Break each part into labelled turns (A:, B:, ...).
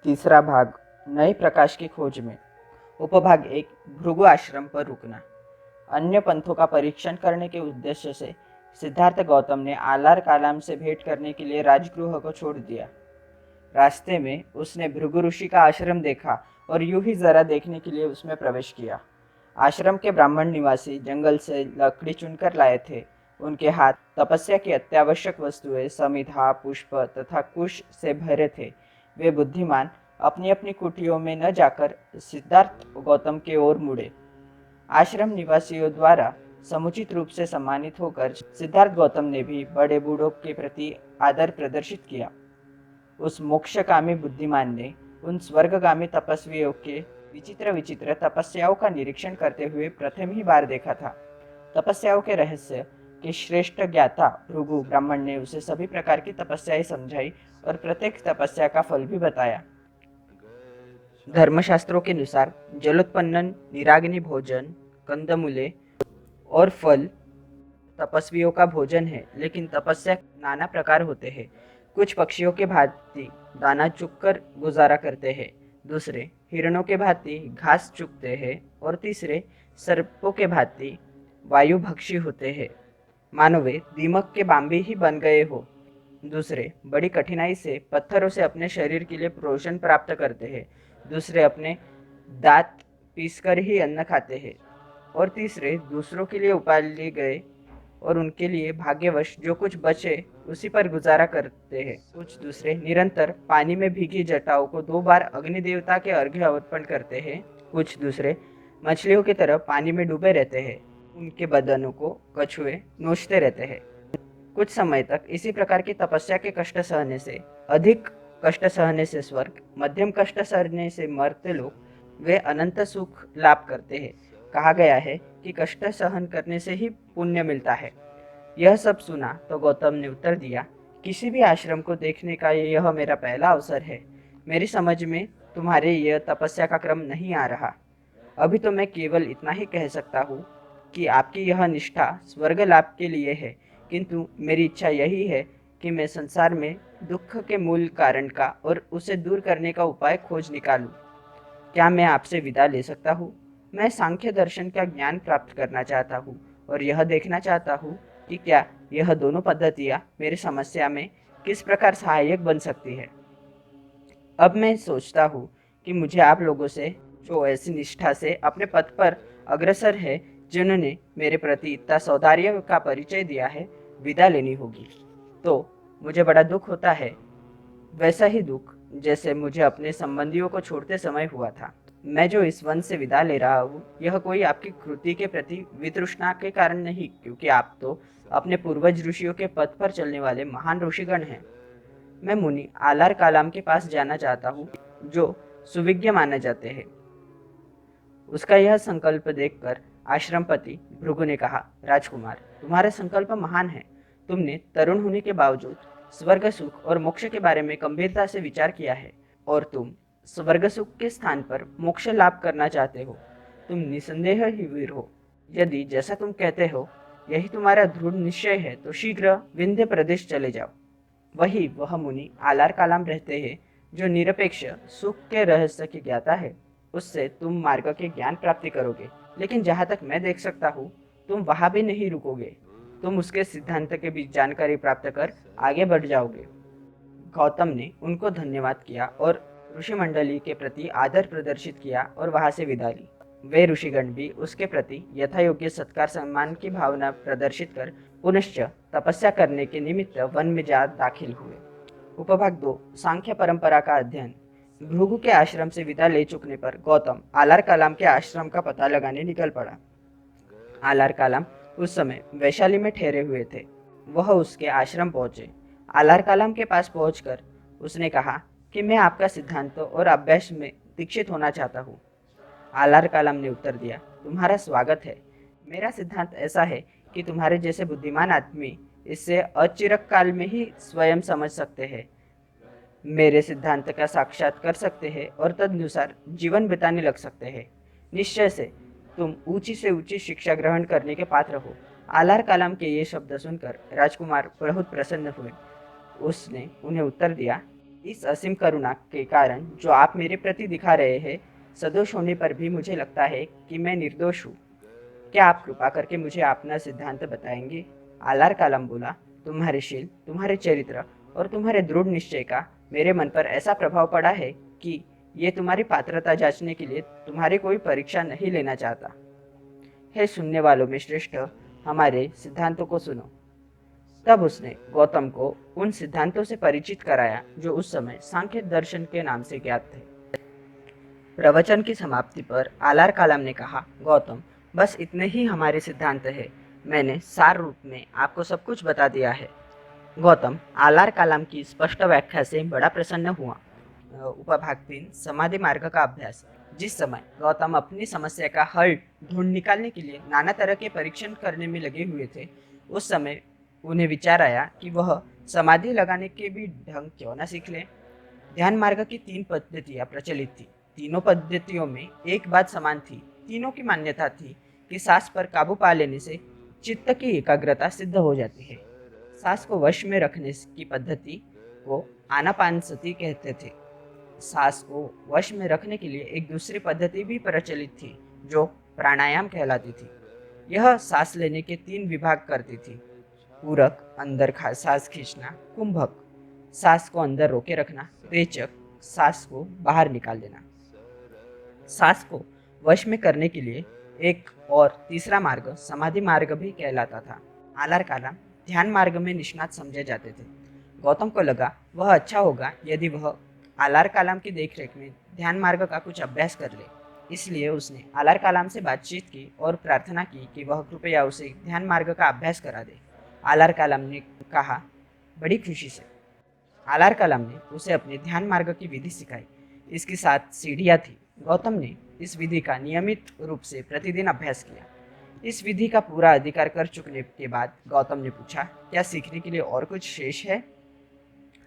A: तीसरा भाग, नए प्रकाश की खोज में। उपभाग 1, भृगु आश्रम पर रुकना। अन्य पंथों का परीक्षण करने के उद्देश्य से सिद्धार्थ गौतम ने आलार कालाम से भेंट करने के लिए राजगृह को छोड़ दिया। रास्ते में उसने भृगु ऋषि का आश्रम देखा और यूं ही जरा देखने के लिए उसमें प्रवेश किया। आश्रम के ब्राह्मण निवासी जंगल से लकड़ी चुनकर लाए थे। उनके हाथ तपस्या की अत्यावश्यक वस्तुएं समिधा, पुष्प तथा कुश से भरे थे। वे बुद्धिमान अपनी अपनी कुटियों में न जाकर सिद्धार्थ गौतम की ओर मुड़े। आश्रम निवासियों द्वारा समुचित रूप से सम्मानित होकर सिद्धार्थ गौतम ने भी बड़े बूढ़ों के प्रति आदर प्रदर्शित किया। उस मोक्षकामी बुद्धिमान ने उन स्वर्गगामी तपस्वियों के विचित्र विचित्र तपस्याओं का निरीक्षण करते हुए प्रथम ही बार देखा था। तपस्याओं के रहस्य के श्रेष्ठ ज्ञाता भृगु ब्राह्मण ने उसे सभी प्रकार की तपस्याएं समझाई और प्रत्येक तपस्या का फल भी बताया। धर्मशास्त्रों के अनुसार जलोत्पन्न निराग्नि भोजन, कंदमूले और फल तपस्वियों का भोजन है, लेकिन तपस्या नाना प्रकार होते हैं। कुछ पक्षियों के भांति दाना चुगकर गुजारा करते हैं, दूसरे हिरणों के भांति घास चुगते हैं और तीसरे सर्पों के भांति वायुभक्षी होते हैं। मानो वे दीमक के बाम्बी ही बन गए हो। दूसरे बड़ी कठिनाई से पत्थरों से अपने शरीर के लिए पोषण प्राप्त करते हैं, दूसरे अपने दांत पीसकर ही अन्न खाते हैं और तीसरे दूसरों के लिए उपाले गए और उनके लिए भाग्यवश जो कुछ बचे उसी पर गुजारा करते हैं। कुछ दूसरे निरंतर पानी में भीगी जटाओं को 2 बार अग्नि देवता के अर्घ्य अर्पण करते हैं। कुछ दूसरे मछलियों की तरह पानी में डूबे रहते हैं, उनके बदनों को कछुए नोचते रहते हैं। कुछ समय तक इसी प्रकार की तपस्या के कष्ट सहने से, अधिक कष्ट सहने से स्वर्ग, मध्यम कष्ट सहने से मर्त्य लोक, वे अनंत सुख लाभ करते हैं। कहा गया है कि कष्ट सहन करने से ही पुण्य मिलता है। यह सब सुना तो गौतम ने उत्तर दिया, किसी भी आश्रम को देखने का यह मेरा पहला अवसर है। मेरी समझ में तुम्हारे यह तपस्या का क्रम नहीं आ रहा। अभी तो मैं केवल इतना ही कह सकता हूँ कि आपकी यह निष्ठा स्वर्ग लाभ के लिए है, किंतु मेरी इच्छा यही है कि मैं संसार में दुख के मूल कारण का और उसे दूर करने का उपाय खोज निकालूं। क्या मैं आपसे विदा ले सकता हूँ? मैं सांख्य दर्शन का ज्ञान प्राप्त करना चाहता हूँ और यह देखना चाहता हूँ कि क्या यह दोनों पद्धतियाँ मेरी समस्या में किस प्रकार सहायक बन सकती है। अब मैं सोचता हूँ कि मुझे आप लोगों से, जो ऐसी निष्ठा से अपने पद पर अग्रसर है, जिन्होंने मेरे प्रति इतना सौदार्य का परिचय दिया है, विदा लेनी होगी। तो मुझे बड़ा दुख होता है, वैसा ही दुख जैसे मुझे अपने संबंधियों को छोड़ते समय हुआ था। मैं जो इस वन से विदा ले रहा हूँ, यह कोई आपकी कृति के प्रति वितृष्णा के कारण नहीं, क्योंकि आप तो अपने पूर्वज ऋषियों के पथ पर चलने वाले महान ऋषिगण हैं। मैं मुनि आलार कालाम के पास जाना चाहता हूँ, जो सुविज्ञ माने जाते हैं। उसका यह संकल्प देखकर आश्रमपति भृगु ने कहा, राजकुमार, तुम्हारा संकल्प महान है। तुमने तरुण होने के बावजूद स्वर्ग सुख और मोक्ष के बारे में गंभीरता से विचार किया है और तुम स्वर्ग सुख के स्थान पर मोक्ष लाभ करना चाहते हो। तुम निसंदेह ही वीर हो। यदि जैसा तुम कहते हो यही तुम्हारा दृढ़ निश्चय है तो शीघ्र विंध्य प्रदेश चले जाओ। वही वह मुनि आलार कालाम रहते हैं, जो निरपेक्ष सुख के रहस्य की ज्ञाता है। उससे तुम मार्ग के ज्ञान प्राप्ति करोगे, लेकिन जहाँ तक मैं देख सकता हूँ तुम वहाँ भी नहीं रुकोगे। तुम उसके सिद्धांत के बीच जानकारी प्राप्त कर आगे बढ़ जाओगे। गौतम ने उनको धन्यवाद किया और ऋषि मंडली के प्रति आदर प्रदर्शित किया और वहां से विदा ली। वे ऋषिगण भी उसके प्रति यथायोग्य सत्कार सम्मान की भावना प्रदर्शित कर पुनश्च तपस्या करने के निमित्त वन में जा दाखिल हुए। उपभाग 2, सांख्य परंपरा का अध्ययन। भृगु के आश्रम से विदा ले चुकने पर गौतम आलार कालाम के आश्रम का पता लगाने निकल पड़ा। आलार कालाम उस समय वैशाली में ठहरे हुए थे। वह उसके आश्रम पहुंचे। आलार कालाम के पास पहुंचकर उसने कहा कि मैं आपका सिद्धांत और अभ्यास में दीक्षित होना चाहता हूँ। आलार कालाम ने उत्तर दिया, तुम्हारा स्वागत है। मेरा सिद्धांत ऐसा है कि तुम्हारे जैसे बुद्धिमान आदमी इससे अचिरक काल में ही स्वयं समझ सकते हैं, मेरे सिद्धांत का साक्षात कर सकते हैं और तदनुसार जीवन बिताने लग सकते हैं। निश्चय से तुम ऊंची से ऊंची शिक्षा ग्रहण करने के पात्र हो। आलार कालाम के ये शब्द सुनकर राजकुमार बहुत प्रसन्न हुए। उसने उन्हें उत्तर दिया, इस असीम करुणा के कारण जो आप मेरे प्रति दिखा रहे हैं, सदोष होने पर भी मुझे लगता है कि मैं निर्दोष हूँ। क्या आप कृपा करके मुझे अपना सिद्धांत बताएंगे? आलार कालम बोला, तुम्हारे शील, तुम्हारे चरित्र और तुम्हारे दृढ़ निश्चय का मेरे मन पर ऐसा प्रभाव पड़ा है कि ये तुम्हारी पात्रता जांचने के लिए तुम्हारी कोई परीक्षा नहीं लेना चाहता। हे सुनने वालों में श्रेष्ठ, हमारे सिद्धांतों को सुनो। तब उसने गौतम को उन सिद्धांतों से परिचित कराया जो उस समय सांख्य दर्शन के नाम से ज्ञात थे। प्रवचन की समाप्ति पर आलार कालम ने कहा, गौतम, बस इतने ही हमारे सिद्धांत है। मैंने सार रूप में आपको सब कुछ बता दिया है। गौतम आलार कालम की स्पष्ट व्याख्या से बड़ा प्रसन्न हुआ। उपभाग 3, समाधि मार्ग का अभ्यास। जिस समय गौतम अपनी समस्या का हल ढूंढ निकालने के लिए नाना तरह के परीक्षण करने में लगे हुए थे, उस समय उन्हें विचार आया कि वह समाधि लगाने के भी ढंग क्यों न सीख ले। ध्यान मार्ग की 3 पद्धतियां प्रचलित थी। तीनों पद्धतियों में एक बात समान थी। तीनों की मान्यता थी कि सांस पर काबू पा लेने से चित्त की एकाग्रता सिद्ध हो जाती है। सांस को वश में रखने की पद्धति को आनापानसति कहते थे। सांस को वश में रखने के लिए एक दूसरी पद्धति भी प्रचलित थी जो प्राणायाम कहलाती थी। यह सांस लेने के 3 विभाग करती थी। पूरक, अंदर सांस खींचना, कुंभक, सांस को अंदर रोके रखना, रेचक, सांस को बाहर निकाल देना। सांस को वश में करने के लिए एक और तीसरा मार्ग समाधि मार्ग भी कहलाता था। आलार कालम ध्यान मार्ग में निष्णात समझे जाते थे। गौतम को लगा वह अच्छा होगा यदि वह आलार कालम की देखरेख में ध्यान मार्ग का कुछ अभ्यास कर ले। इसलिए उसने आलार कालम से बातचीत की और प्रार्थना की कि वह कृपया उसे ध्यान मार्ग का अभ्यास करा दे। आलार कालम ने कहा, बड़ी खुशी से। आलार कालम ने उसे अपने ध्यान मार्ग की विधि सिखाई। इसकी 7 सीढ़ियाँ थी। गौतम ने इस विधि का नियमित रूप से प्रतिदिन अभ्यास किया। इस विधि का पूरा अधिकार कर चुकने के बाद गौतम ने पूछा, क्या सीखने के लिए और कुछ शेष है?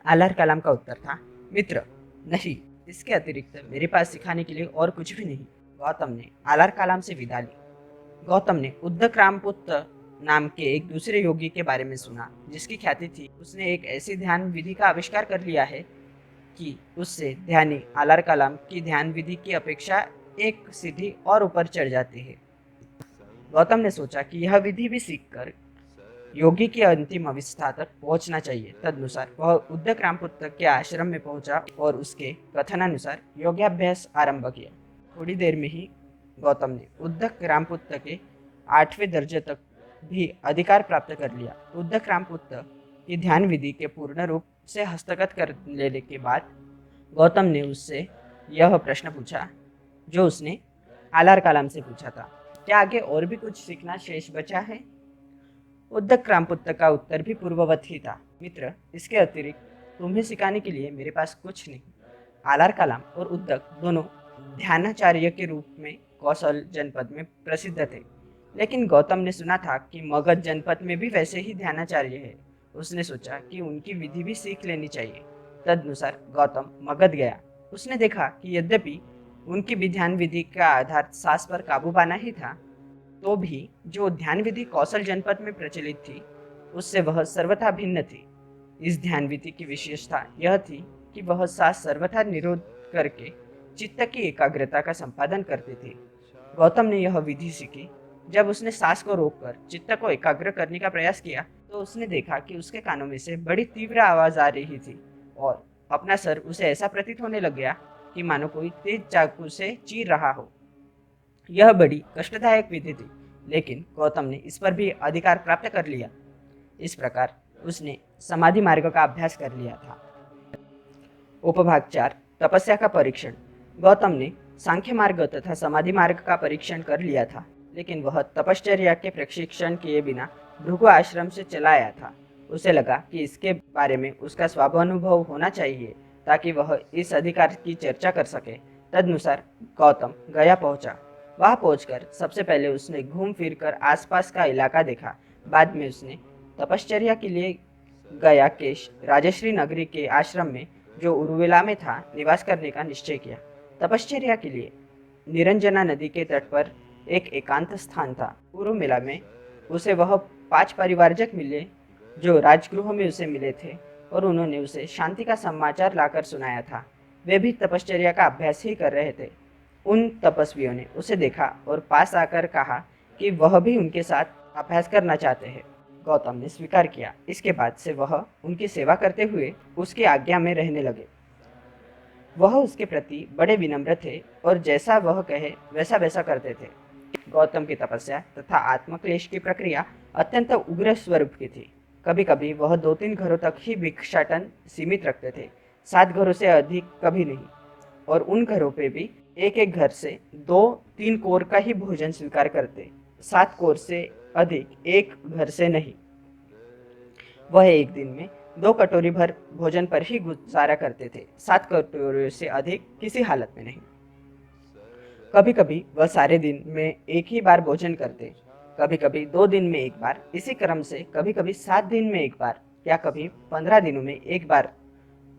A: आलार कालम का उत्तर था, मित्र, नहीं, इसके अतिरिक्त मेरे पास सिखाने के लिए और कुछ भी नहीं। गौतम ने आलार कालम से विदा ली। गौतम ने उद्दक्रामपुत्र नाम के एक दूसरे योगी के बारे में सुना जिसकी ख्याति थी उसने एक ऐसी ध्यान विधि का आविष्कार कर लिया है कि उससे ध्यानी आलार कालम की ध्यान विधि की अपेक्षा एक सीढ़ी और ऊपर चढ़ जाती है। गौतम ने सोचा कि यह विधि भी सीखकर योगी की अंतिम अवस्था तक पहुंचना चाहिए। तदनुसार वह उद्दक्रामपुत्र के आश्रम में पहुंचा और उसके कथनानुसार योगाभ्यास आरंभ किया। थोड़ी देर में ही गौतम ने उद्दक्रामपुत्र के 8वें दर्जे तक भी अधिकार प्राप्त कर लिया। उद्दक्रामपुत्र की ध्यान विधि के पूर्ण रूप से हस्तगत कर लेने के बाद गौतम ने उससे यह प्रश्न पूछा जो उसने आलार कालम से पूछा था, क्या आगे और भी कुछ सीखना शेष बचा है? उद्दक्रामपुत्र का उत्तर भी पूर्ववत ही था, मित्र, इसके अतिरिक्त तुम्हें सिखाने के लिए मेरे पास कुछ नहीं। आलार कालम और उद्दक दोनों ध्यानाचार्य के रूप में कौशल जनपद में प्रसिद्ध थे, लेकिन गौतम ने सुना था कि मगध जनपद में भी वैसे ही ध्यानाचार्य है। उसने सोचा कि उनकी विधि भी सीख लेनी चाहिए। तदनुसार गौतम मगध गया। उसने देखा कि यद्यपि उनकी भी ध्यान विधि का आधार सांस पर काबू पाना ही था, तो भी जो ध्यान विधि कौशल जनपद में प्रचलित थी उससे वह सर्वथा भिन्न थी। इस ध्यान विधि की विशेषता यह थी कि वह सांस सर्वथा निरोध करके चित्त की एकाग्रता का संपादन करते थे। गौतम ने यह विधि सीखी। जब उसने सांस को रोककर चित्त को एकाग्र करने का प्रयास किया तो उसने देखा कि उसके कानों में से बड़ी तीव्र आवाज आ रही थी और अपना सर उसे ऐसा प्रतीत होने लग गया कि मानो कोई तेज चाकू से चीर रहा हो। यह बड़ी कष्टदायक विधि थी, लेकिन गौतम ने इस पर भी अधिकार प्राप्त कर लिया। इस प्रकार उसने समाधि मार्ग का अभ्यास कर लिया था। उपभाग 4, तपस्या का परीक्षण। गौतम ने सांख्य मार्ग तथा समाधि मार्ग का परीक्षण कर लिया था, लेकिन वह तपश्चर्या के प्रशिक्षण किए बिना भृगु आश्रम से चला आया था। उसे लगा कि इसके बारे में उसका स्वानुभव होना चाहिए ताकि वह इस अधिकार की चर्चा कर सके। तदनुसार गौतम गया पहुंचा। वहां पहुंचकर सबसे पहले उसने घूम फिर कर आसपास का इलाका देखा। बाद में उसने तपश्चर्या के लिए गया के राजश्री नगरी के आश्रम में जो उरुवेला में था निवास करने का निश्चय किया। तपश्चर्या के लिए निरंजना नदी के तट पर एक एकांत स्थान था। उरुवेला में उसे वह 5 परिवारजक मिले जो राजगृह में उसे मिले थे। और उन्होंने उसे शांति का समाचार लाकर सुनाया था। वे भी तपश्चर्या का अभ्यास ही कर रहे थे। उन तपस्वियों ने उसे देखा और पास आकर कहा कि वह भी उनके साथ अभ्यास करना चाहते हैं। गौतम ने स्वीकार किया। इसके बाद से वह उनकी सेवा करते हुए उसकी आज्ञा में रहने लगे। वह उसके प्रति बड़े विनम्र थे और जैसा वह कहे वैसा वैसा करते थे। गौतम की तपस्या तथा आत्मक्लेश की प्रक्रिया अत्यंत उग्र स्वरूप की थी। कभी कभी वह 2-3 घरों तक ही भिक्षाटन सीमित रखते थे, 7 घरों से अधिक कभी नहीं। और उन घरों पे भी एक एक घर से 2-3 कोर का ही भोजन स्वीकार करते, 7 कोर से अधिक एक घर से नहीं। वह एक दिन में 2 कटोरी भर भोजन पर ही गुजारा करते थे, 7 कटोरियों से अधिक किसी हालत में नहीं। कभी कभी वह सारे दिन में एक ही बार भोजन करते, कभी कभी 2 दिन में एक बार, इसी क्रम से कभी कभी 7 दिन में एक बार या कभी 15 दिनों में एक बार,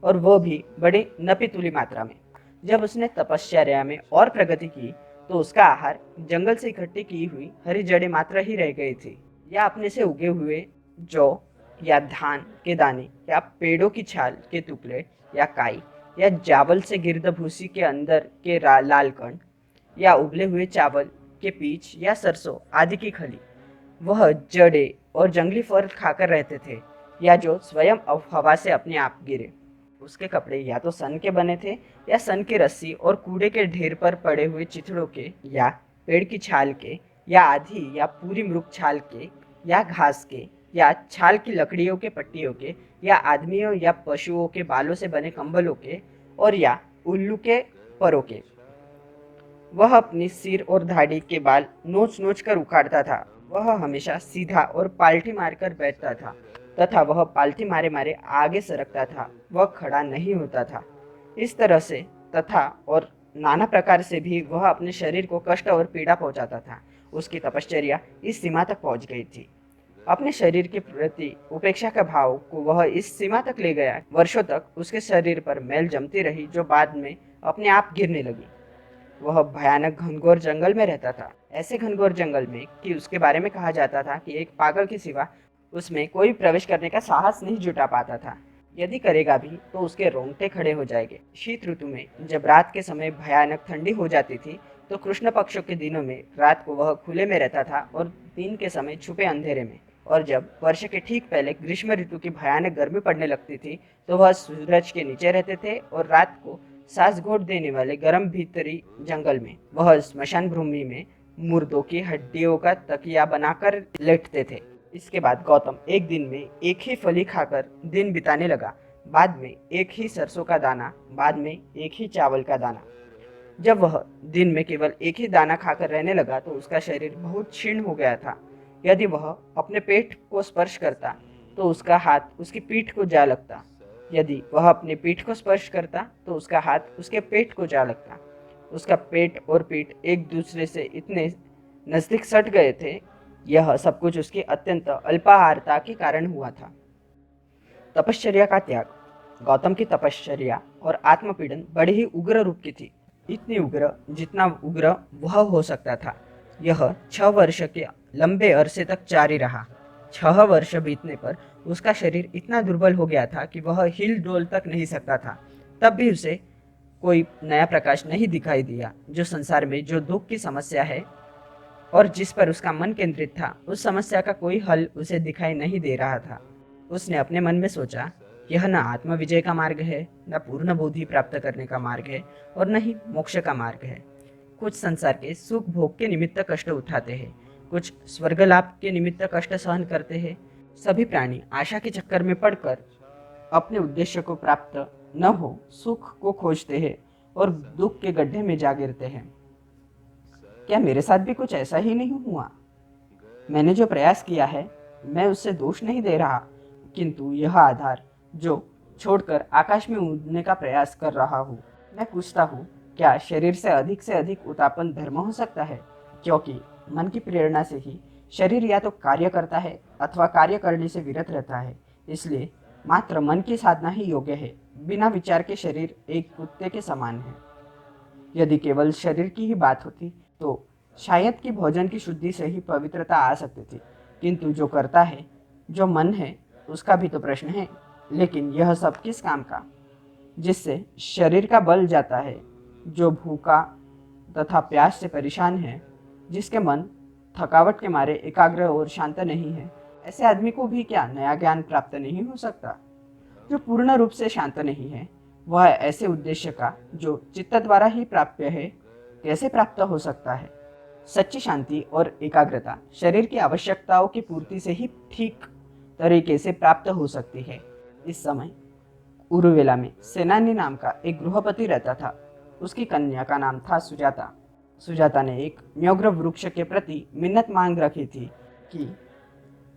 A: और वह भी बड़ी नपीतुली मात्रा में। जब उसने तपश्चर्या में और प्रगति की तो उसका आहार जंगल से इकट्ठी की हुई हरी जड़ें मात्र ही रह गई थी, या अपने से उगे हुए जौ या धान के दाने या पेड़ों की छाल के टुकड़े या काई या चावल से गिरद भूसी के अंदर के लाल कण या उबले हुए चावल के पीच या सरसों आदि की खली। वह जड़े और जंगली फल खाकर रहते थे, या जो स्वयं हवा से अपने आप गिरे। उसके कपड़े या तो सन के बने थे या सन की रस्सी और कूड़े के ढेर पर पड़े हुए चिथड़ों के या पेड़ की छाल के या आधी या पूरी मृग छाल के या घास के या छाल की लकड़ियों के पट्टियों के या आदमियों या पशुओं के बालों से बने कंबलों के और या उल्लू के परों के। वह अपनी सिर और दाढ़ी के बाल नोच नोच कर उखाड़ता था। वह हमेशा सीधा और पाल्टी मारकर बैठता था तथा वह पाल्टी मारे मारे आगे सरकता था। वह खड़ा नहीं होता था। इस तरह से तथा और नाना प्रकार से भी वह अपने शरीर को कष्ट और पीड़ा पहुंचाता था। उसकी तपश्चर्या इस सीमा तक पहुंच गई थी। अपने शरीर के प्रति उपेक्षा का भाव को वह इस सीमा तक ले गया। वर्षों तक उसके शरीर पर मैल जमती रही जो बाद में अपने आप गिरने लगी। वह भयानक घनघोर जंगल में रहता था, ऐसे घनघोर जंगल में कि उसके बारे में कहा जाता था कि एक पागल के सिवा उसमें कोई प्रवेश करने का साहस नहीं जुटा पाता था। यदि करेगा भी तो उसके रोंगटे खड़े हो जाएंगे। शीत ऋतु में जब रात के समय भयानक ठंडी हो जाती थी तो कृष्ण पक्षों के दिनों में रात को वह खुले में रहता था और दिन के समय छुपे अंधेरे में। और जब वर्ष के ठीक पहले ग्रीष्म ऋतु की भयानक गर्मी पड़ने लगती थी तो वह सूरज के नीचे रहते थे और रात को सांस घोट देने वाले गर्म भीतरी जंगल में वह स्मशान भूमि में मुर्दों की हड्डियों का तकिया बनाकर लेटते थे। इसके बाद गौतम एक दिन में एक ही फली खाकर दिन बिताने लगा, बाद में एक ही सरसों का दाना, बाद में एक ही चावल का दाना। जब वह दिन में केवल एक ही दाना खाकर रहने लगा तो उसका शरीर बहुत क्षीण हो गया था। यदि वह अपने पेट को स्पर्श करता तो उसका हाथ उसकी पीठ को जा लगता। यदि वह अपने पीठ को स्पर्श करता तो उसका हाथ उसके पेट को जा लगता। उसका पेट और पीठ एक दूसरे से इतने नजदीक सट गए थे। यह सब कुछ उसकी अत्यंत अल्पाहारता के कारण हुआ था। तपश्चर्या का त्याग। गौतम की तपश्चर्या और आत्मपीड़न बड़े ही उग्र रूप की थी, इतनी उग्र जितना उग्र वह हो सकता था। यह 6 वर्ष के लंबे अरसे तक जारी रहा। 6 वर्ष बीतने पर उसका शरीर इतना दुर्बल हो गया था कि वह हिल डोल तक नहीं सकता था। तब भी उसे कोई नया प्रकाश नहीं दिखाई दिया। जो संसार में जो दुख की समस्या है और जिस पर उसका मन केंद्रित था, उस समस्या का कोई हल उसे दिखाई नहीं दे रहा था। उसने अपने मन में सोचा, यह न आत्मविजय का मार्ग है, न पूर्ण बोधि प्राप्त करने का मार्ग है और न ही मोक्ष का मार्ग है। कुछ संसार के सुख भोग के निमित्त कष्ट उठाते हैं, कुछ स्वर्ग लाभ के निमित्त कष्ट सहन करते हैं। सभी प्राणी आशा के चक्कर में पड़कर अपने उद्देश्य को प्राप्त न हो सुख को खोजते हैं और दुख के गड्ढे में जा गिरते हैं। क्या मेरे साथ भी कुछ ऐसा ही नहीं हुआ? मैंने जो प्रयास किया है मैं उससे दोष नहीं दे रहा, किंतु यह आधार जो छोड़कर आकाश में उड़ने का प्रयास कर रहा हूँ। मैं पूछता हूँ, क्या शरीर से अधिक उतापन धर्म हो सकता है? क्योंकि मन की प्रेरणा से ही शरीर या तो कार्य करता है अथवा कार्य करने से विरत रहता है। इसलिए मात्र मन की साधना ही योग्य है। बिना विचार के शरीर एक कुत्ते के समान है। यदि केवल शरीर की ही बात होती तो शायद कि भोजन की शुद्धि से ही पवित्रता आ सकती थी, किंतु जो करता है, जो मन है, उसका भी तो प्रश्न है। लेकिन यह सब किस काम का, जिससे शरीर का बल जाता है, जो भूखा तथा प्यास से परेशान है, जिसके मन थकावट के मारे एकाग्र और शांत नहीं है। ऐसे आदमी को भी क्या नया ज्ञान प्राप्त नहीं हो सकता? जो पूर्ण रूप से शांत नहीं है, वह ऐसे उद्देश्य का जो चित्त द्वारा ही प्राप्य है, कैसे प्राप्त हो सकता है? सच्ची शांति और एकाग्रता शरीर की आवश्यकताओं की पूर्ति से ही ठीक तरीके से प्राप्त हो सकती है। इस समय उरुवेला में सेनानी नाम का एक गृहपति रहता था। उसकी कन्या का नाम था सुजाता। सुजाता ने एक म्योग्र वृक्ष के प्रति मिन्नत मांग रखी थी कि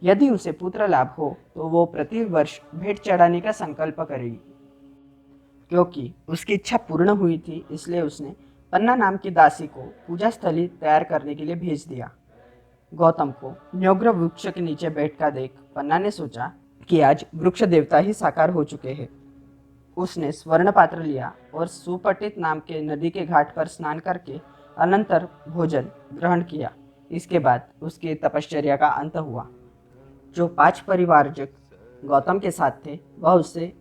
A: यदि उसे पुत्र लाभ हो तो वो प्रति वर्ष भेंट चढ़ाने का संकल्प करेगी। क्योंकि उसकी इच्छा पूर्ण हुई थी, इसलिए उसने पन्ना नाम की दासी को पूजा स्थली तैयार करने के लिए भेज दिया। गौतम को म्योग्र वृक्ष के नीचे बैठकर देख पन्ना ने सोचा कि आज वृक्ष देवता ही साकार हो चुके हैं। उसने स्वर्ण पात्र लिया और सुपटित नाम के नदी के घाट पर स्नान करके अनंतर भोजन ग्रहण किया। इसके बाद उसकी तपश्चर्या का अंत हुआ। जो 5 परिवारजक गौतम के साथ थे वह उससे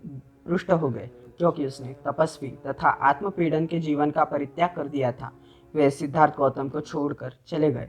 A: रुष्ट हो गए, क्योंकि उसने तपस्वी तथा आत्मपीड़न के जीवन का परित्याग कर दिया था। वे सिद्धार्थ गौतम को छोड़कर चले गए।